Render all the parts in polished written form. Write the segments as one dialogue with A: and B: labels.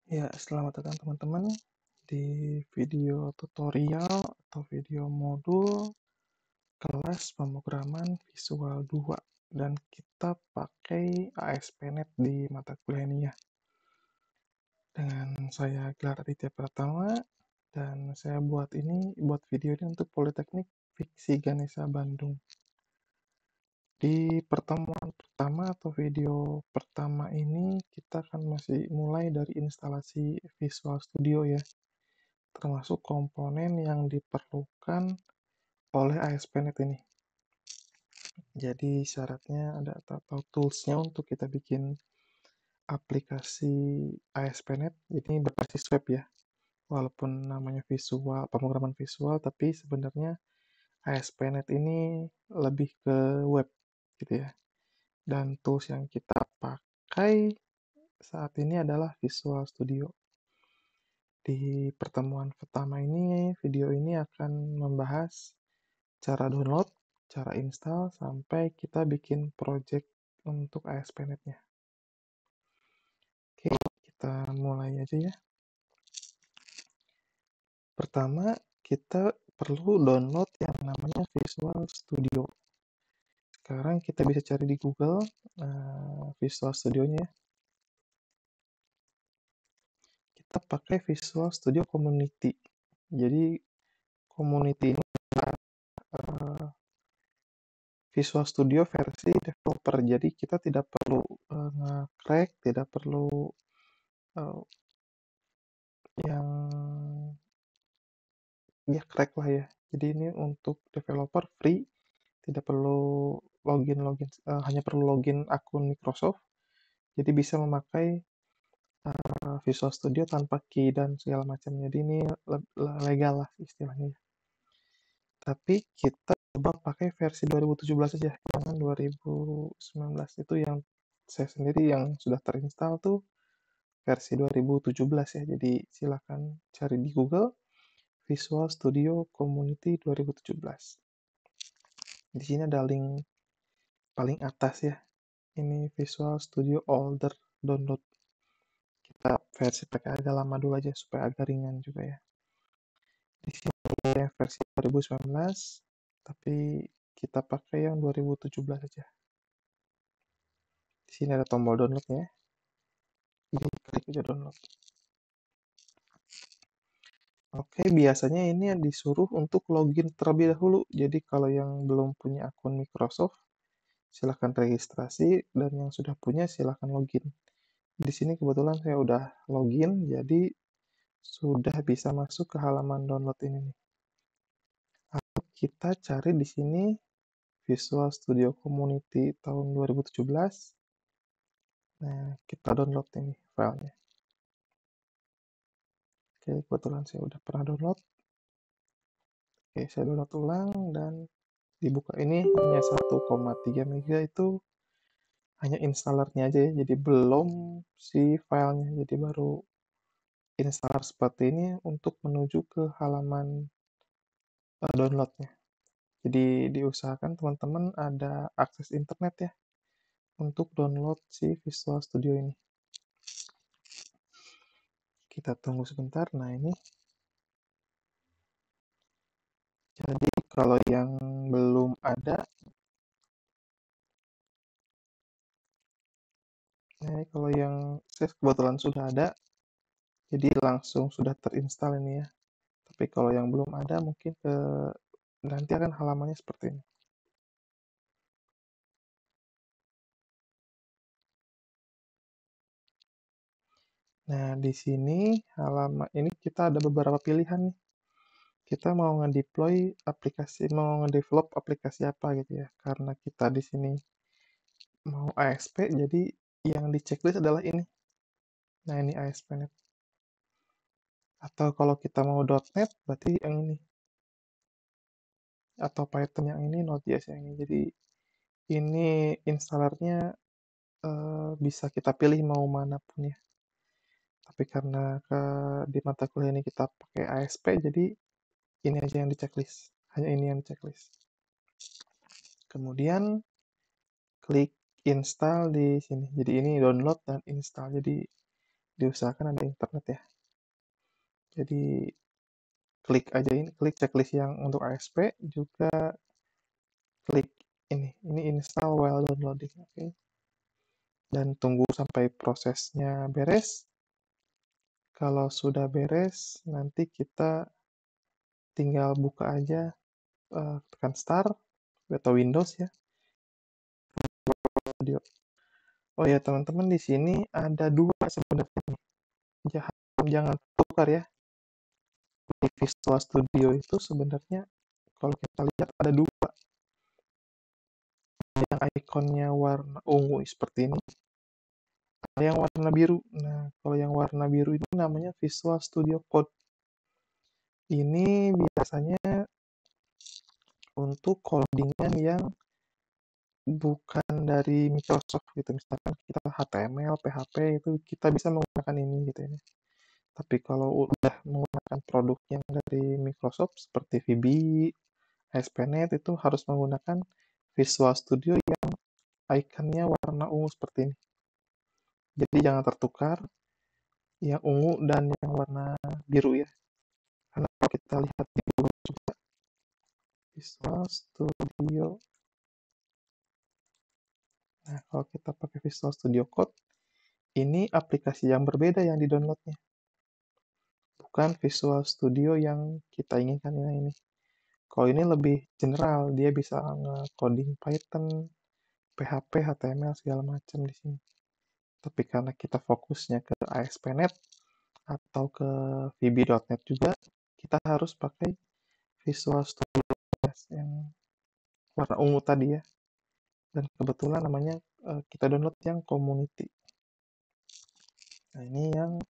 A: Ya, selamat datang teman-teman di video tutorial atau video modul kelas pemrograman Visual 2 dan kita pakai ASP.NET di mata kuliah ini ya. Dengan saya Gelar Aditya Pratama dan saya buat video ini untuk Politeknik Fiksi Ganesha Bandung. Di pertemuan pertama atau video pertama ini kita akan masih mulai dari instalasi Visual Studio ya, termasuk komponen yang diperlukan oleh ASP.NET ini. Jadi syaratnya ada atau tools-nya untuk kita bikin aplikasi ASP.NET. Ini berbasis web ya. Walaupun namanya visual, pemrograman visual, tapi sebenarnya ASP.NET ini lebih ke web gitu ya. Dan tools yang kita pakai saat ini adalah Visual Studio. Di pertemuan pertama ini, video ini akan membahas cara download, cara install, sampai kita bikin project untuk ASP.NET-nya. Oke, kita mulai aja ya. Pertama, kita perlu download yang namanya Visual Studio. Sekarang kita bisa cari di Google Visual Studio-nya ya. Kita pakai Visual Studio Community. Jadi Community ini uh, Visual Studio versi developer. Jadi kita tidak perlu nge-crack, tidak perlu uh, yang ya crack lah ya. Jadi ini untuk developer free, tidak perlu login, hanya perlu login akun Microsoft. Jadi bisa memakai Visual Studio tanpa key dan segala macam. Jadi ini legal lah istilahnya. Tapi kita coba pakai versi 2017 aja, jangan 2019. Itu yang saya sendiri yang sudah terinstall tuh versi 2017 ya. Jadi silakan cari di Google Visual Studio Community 2017. Di sini ada link paling atas ya. Ini Visual Studio Older Download. Kita versi pakai agak lama dulu aja supaya agak ringan juga ya. Di sini ya versi 2019, tapi kita pakai yang 2017 aja. Di sini ada tombol download ya. Jadi klik aja download. Oke, biasanya ini disuruh untuk login terlebih dahulu. Jadi kalau yang belum punya akun Microsoft, silahkan registrasi, dan yang sudah punya silahkan login. Di sini kebetulan saya udah login, jadi sudah bisa masuk ke halaman download ini nih. Lalu kita cari di sini Visual Studio Community tahun 2017. Nah, kita download ini filenya. Oke, kebetulan saya udah pernah download. Oke, saya download ulang dan dibuka ini hanya 1,3 MB itu hanya installernya aja ya, jadi belum si filenya. Jadi baru installer seperti ini untuk menuju ke halaman downloadnya. Jadi diusahakan teman-teman ada akses internet ya untuk download si Visual Studio ini. Kita tunggu sebentar. Nah ini, jadi kalau yang belum ada, kalau yang saya kebetulan sudah ada, jadi langsung sudah terinstall ini ya. Tapi kalau yang belum ada mungkin nanti akan halamannya seperti ini. Nah, di sini halaman ini kita ada beberapa pilihan nih. Kita mau nge-deploy aplikasi, mau nge-develop aplikasi apa gitu ya. Karena kita di sini mau ASP, jadi yang di checklist adalah ini. Nah, ini ASP.NET. Atau kalau kita mau .NET, berarti yang ini. Atau Python yang ini, Node.js yang ini. Jadi ini installernya bisa kita pilih mau mana pun ya. Tapi karena di mata kuliah ini kita pakai ASP, jadi ini aja yang di checklist. Hanya ini yang di checklist. Kemudian klik install di sini. Jadi ini download dan install. Jadi diusahakan ada internet ya. Jadi klik aja ini, klik checklist yang untuk ASP, juga klik ini install while downloading, oke. Dan tunggu sampai prosesnya beres. Kalau sudah beres, nanti kita tinggal buka aja, tekan start atau Windows ya, audio. Oh ya teman-teman, di sini ada dua sebenarnya nih. Jangan tukar ya. Di Visual Studio itu sebenarnya kalau kita lihat ada dua, yang ikonnya warna ungu seperti ini, ada yang warna biru. Nah, kalau yang warna biru ini namanya Visual Studio Code. Ini biasanya untuk codingan yang bukan dari Microsoft gitu. Misalkan kita HTML, PHP itu kita bisa menggunakan ini gitu ya. Tapi kalau udah menggunakan produk yang dari Microsoft seperti VB, ASP.NET itu harus menggunakan Visual Studio yang ikonnya warna ungu seperti ini. Jadi jangan tertukar yang ungu dan yang warna biru ya. Karena kalau kita lihat di Google juga, Visual Studio. Nah, kalau kita pakai Visual Studio Code, ini aplikasi yang berbeda yang di-downloadnya. Bukan Visual Studio yang kita inginkan ini. Kalau ini lebih general, dia bisa nge-coding Python, PHP, HTML, segala macam di sini. Tapi karena kita fokusnya ke ASP.NET atau ke VB.NET juga, kita harus pakai Visual Studio yang warna ungu tadi ya. Dan kebetulan namanya kita download yang community. Nah, ini yang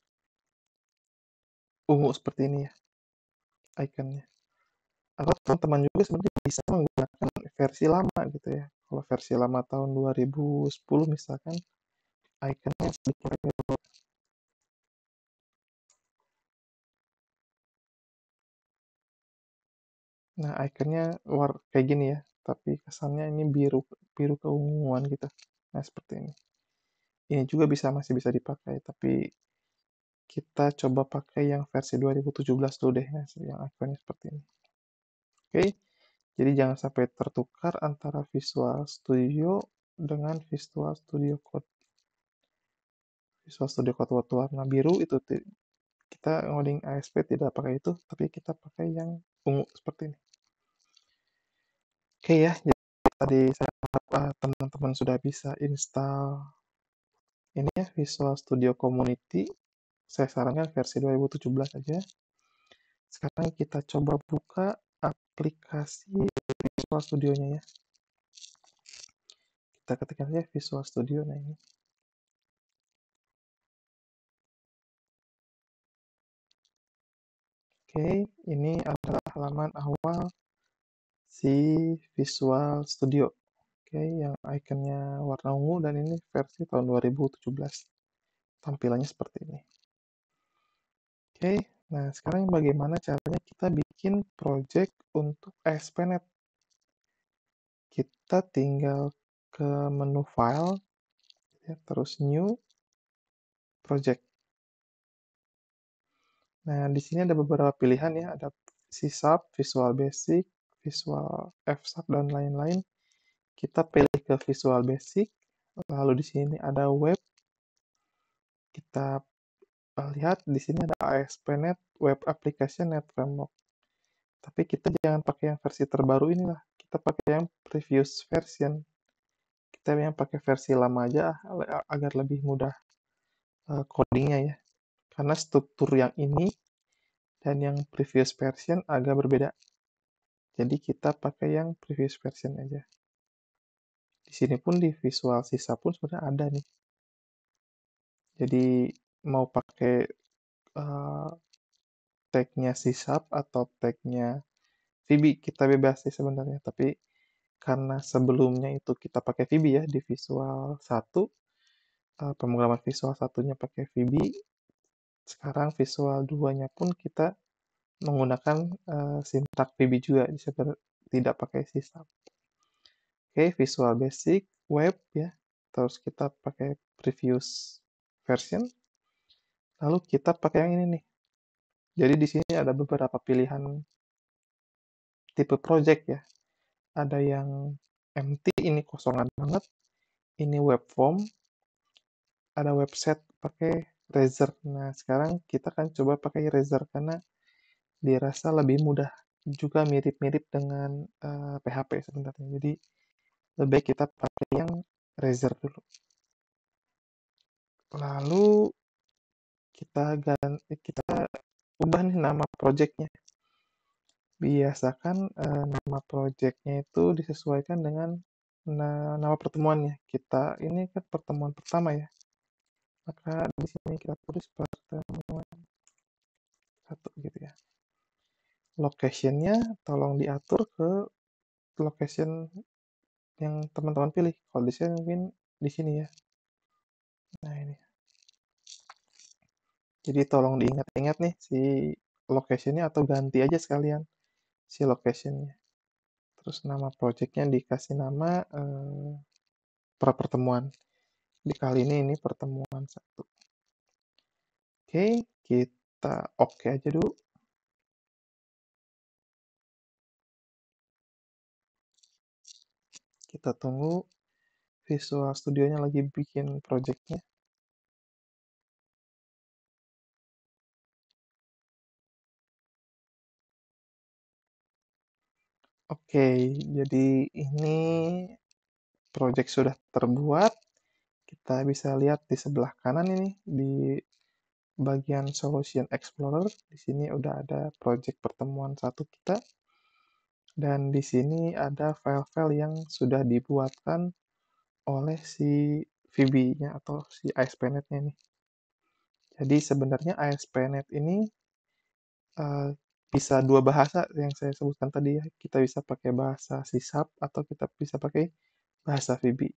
A: ungu seperti ini ya ikonnya. Atau teman-teman juga sebenarnya bisa menggunakan versi lama gitu ya. Kalau versi lama tahun 2010 misalkan, ikonnya sedikit beda. Nah, ikonnya kayak gini ya, tapi kesannya ini biru biru keunguan gitu. Nah, seperti ini. Ini juga masih bisa dipakai, tapi kita coba pakai yang versi 2017 dulu deh, nah, yang ikonnya seperti ini. Oke, jadi jangan sampai tertukar antara Visual Studio dengan Visual Studio Code. Visual Studio Code warna biru itu kita ngoding ASP tidak pakai itu, tapi kita pakai yang ungu seperti ini. Oke ya, jadi tadi saya harap teman-teman sudah bisa install ini ya, Visual Studio Community. Saya sarankan versi 2017 aja. Sekarang kita coba buka aplikasi Visual Studio-nya ya. Kita ketikkan saja Visual Studio, nah ini. Oke, ini adalah halaman awal si Visual Studio. Oke, yang ikonnya warna ungu dan ini versi tahun 2017. Tampilannya seperti ini. Oke, nah sekarang bagaimana caranya kita bikin project untuk ASP.NET. Kita tinggal ke menu file, ya, terus new project. Nah, di sini ada beberapa pilihan ya, ada C#, Visual Basic, Visual F#, dan lain-lain. Kita pilih ke Visual Basic, lalu di sini ada web. Kita lihat di sini ada ASP.NET Web Application Net Framework. Tapi kita jangan pakai yang versi terbaru inilah. Kita pakai yang previous version. Kita yang pakai versi lama aja agar lebih mudah codingnya ya. Karena struktur yang ini dan yang previous version agak berbeda. Jadi kita pakai yang previous version aja. Di sini pun di Visual Sisa pun sebenarnya ada nih. Jadi mau pakai tag-nya C# atau tag-nya VB kita bebas sih sebenarnya. Tapi karena sebelumnya itu kita pakai VB ya di Visual 1, pemrograman Visual 1-nya pakai VB, sekarang Visual 2-nya pun kita menggunakan sintak VB juga, tidak pakai C#. Oke, Visual Basic, Web ya, terus kita pakai previous version, Lalu kita pakai yang ini nih. Jadi di sini ada beberapa pilihan tipe project ya. Ada yang empty, ini kosongan banget. Ini web form, ada website pakai Razor. Nah, sekarang kita akan coba pakai Razor karena dirasa lebih mudah. Juga mirip-mirip dengan PHP sebenarnya. Jadi lebih baik kita pakai yang Razor dulu. Lalu kita ubah nih nama projectnya. Biasakan nama projectnya itu disesuaikan dengan nama pertemuannya. Kita ini kan pertemuan pertama ya. Maka di sini kita tulis pertemuan satu gitu ya. Location-nya tolong diatur ke location yang teman-teman pilih. Kalau di sini mungkin di sini ya. Nah ini. Jadi tolong diingat-ingat nih si location-nya atau ganti aja sekalian si location-nya. Terus nama project-nya dikasih nama per pertemuan. Di kali ini pertemuan satu. Oke, kita oke aja dulu. Kita tunggu Visual Studio-nya lagi bikin project-nya. Oke, jadi ini project sudah terbuat. Kita bisa lihat di sebelah kanan ini di bagian Solution Explorer. Di sini udah ada project pertemuan satu kita. Dan di sini ada file-file yang sudah dibuatkan oleh si VB-nya atau si ASP.NET-nya ini. Jadi sebenarnya ASP.NET ini eh, bisa dua bahasa yang saya sebutkan tadi ya. Kita bisa pakai bahasa C# atau kita bisa pakai bahasa VB.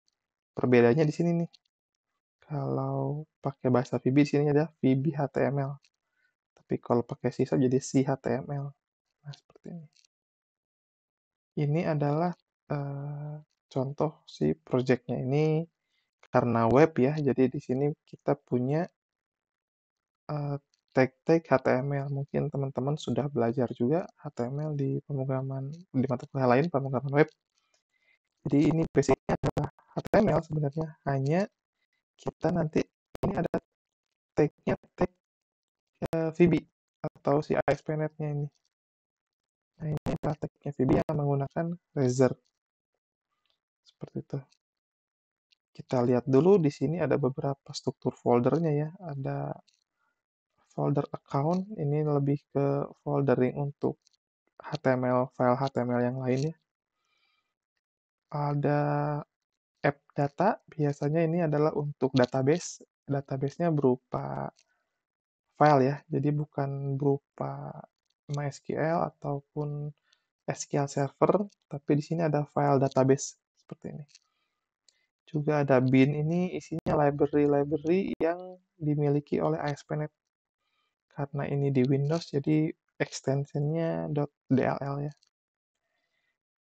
A: Perbedaannya di sini nih. Kalau pakai bahasa VB di sini ada VB HTML. Tapi kalau pakai C# jadi C HTML. Nah, seperti ini. Ini adalah contoh si projectnya ini karena web ya. Jadi di sini kita punya tag-tag HTML. Mungkin teman-teman sudah belajar juga HTML di pemrograman di mata kuliah lain, pemrograman web. Jadi ini basicnya adalah HTML sebenarnya. Hanya kita nanti ini ada tag-nya tag VB atau si ASP.NET-nya ini. Nah, ini adalah tag-nya VB yang menggunakan Razor. Seperti itu. Kita lihat dulu di sini ada beberapa struktur foldernya ya. Ada folder account, ini lebih ke foldering untuk HTML, file HTML yang lainnya. Ada app data, biasanya ini adalah untuk database. Database-nya berupa file ya, jadi bukan berupa MySQL ataupun SQL Server, tapi di sini ada file database seperti ini. Juga ada bin, ini isinya library-library yang dimiliki oleh ASP.NET. Karena ini di Windows, jadi extensionnya .dll ya.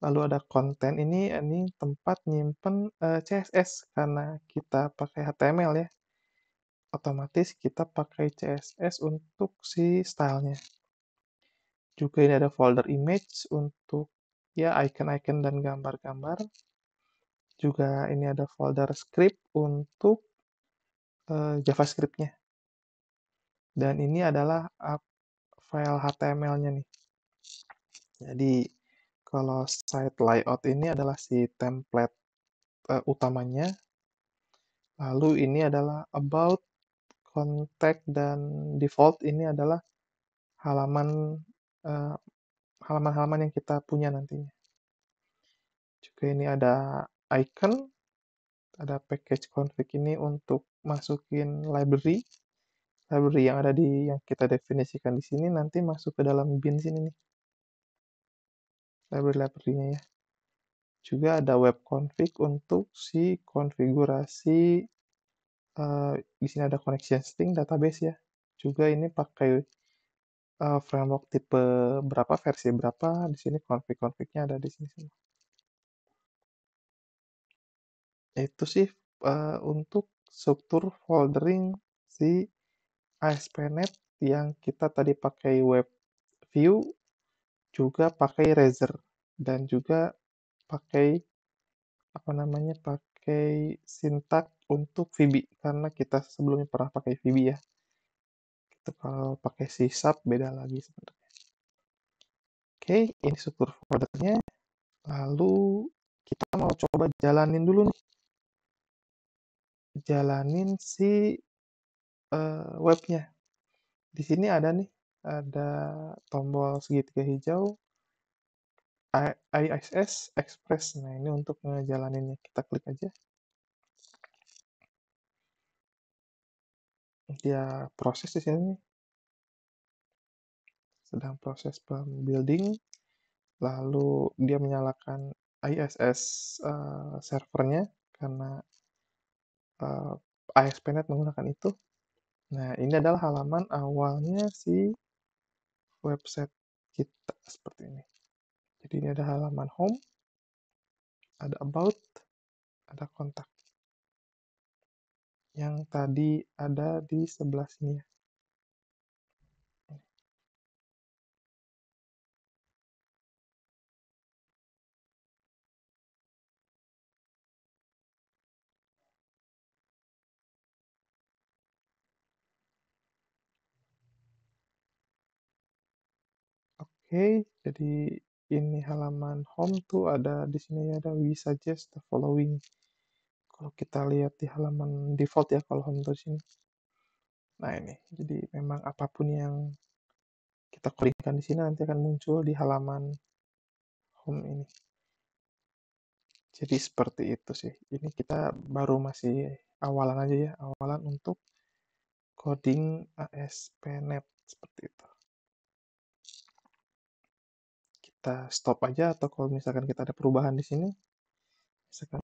A: Lalu ada konten, ini tempat nyimpen CSS karena kita pakai HTML ya. Otomatis kita pakai CSS untuk si stylenya. Juga ini ada folder image untuk ya icon-icon dan gambar-gambar. Juga ini ada folder script untuk JavaScript-nya. Dan ini adalah file HTML-nya nih. Jadi kalau site layout ini adalah si template utamanya. Lalu ini adalah about, contact, dan default ini adalah halaman eh, halaman-halaman yang kita punya nantinya. Juga ini ada icon, ada package config ini untuk masukin library. Library yang ada di yang kita definisikan di sini nanti masuk ke dalam bin sini nih. Library-library-nya ya. Juga ada web config untuk si konfigurasi di sini ada connection string database ya. Juga ini pakai framework tipe berapa, versi berapa, di sini config-confignya ada di sini semua. Itu sih untuk struktur foldering si ASP.NET yang kita tadi pakai web view, juga pakai Razor, dan juga pakai apa namanya, pakai sintak untuk VB, karena kita sebelumnya pernah pakai VB ya. Itu kalau pakai C# beda lagi sebenarnya. Oke, ini struktur foldernya. Lalu kita mau coba jalanin dulu nih, jalanin si webnya. Di sini ada nih, ada tombol segitiga hijau, ISS Express. Nah, ini untuk ngejalaninnya. Kita klik aja. Dia proses di sini, sedang proses building. Lalu dia menyalakan ISS servernya karena ASP.NET menggunakan itu. Nah, ini adalah halaman awalnya si website kita seperti ini. Jadi ini ada halaman home, ada about, ada kontak. Yang tadi ada di sebelah sini ya. Oke, jadi ini halaman home tuh ada di sini ada we suggest the following. Kalau kita lihat di halaman default ya, kalau home tuh di sini. Nah ini, jadi memang apapun yang kita klikkan di sini nanti akan muncul di halaman home ini. Jadi seperti itu sih. Ini kita baru masih awalan aja ya, awalan untuk coding ASP.NET seperti itu. Kita stop aja, atau kalau misalkan kita ada perubahan di sini, misalkan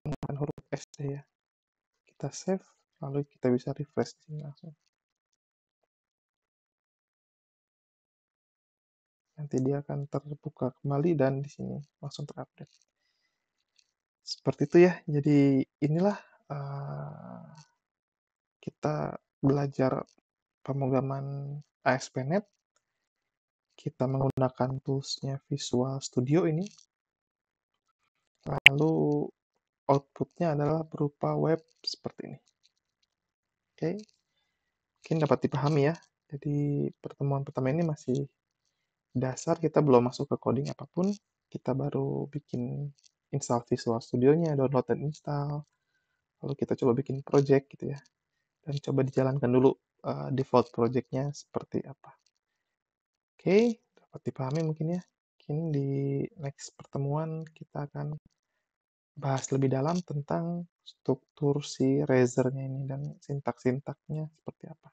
A: menggunakan huruf S ya, kita save, lalu kita bisa refresh di sini langsung. Nanti dia akan terbuka kembali dan di sini langsung terupdate. Seperti itu ya. Jadi inilah kita belajar pemrograman ASP.NET. Kita menggunakan toolsnya Visual Studio ini. Lalu outputnya adalah berupa web seperti ini. Oke, mungkin dapat dipahami ya. Jadi pertemuan pertama ini masih dasar, kita belum masuk ke coding apapun. Kita baru bikin install Visual Studio-nya, download dan install. Lalu kita coba bikin project gitu ya. Dan coba dijalankan dulu default project-nya seperti apa. Oke, dapat dipahami mungkin ya. Mungkin di next pertemuan kita akan bahas lebih dalam tentang struktur si Razor-nya ini dan sintak-sintaknya seperti apa.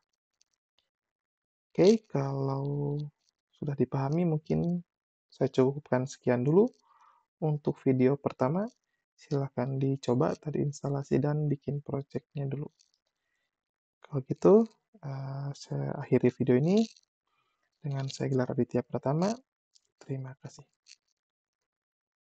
A: Oke, kalau sudah dipahami mungkin saya cukupkan sekian dulu untuk video pertama. Silahkan dicoba tadi instalasi dan bikin project-nya dulu. Kalau gitu, saya akhiri video ini dengan saya Gelar Aditya Pratama. Terima kasih.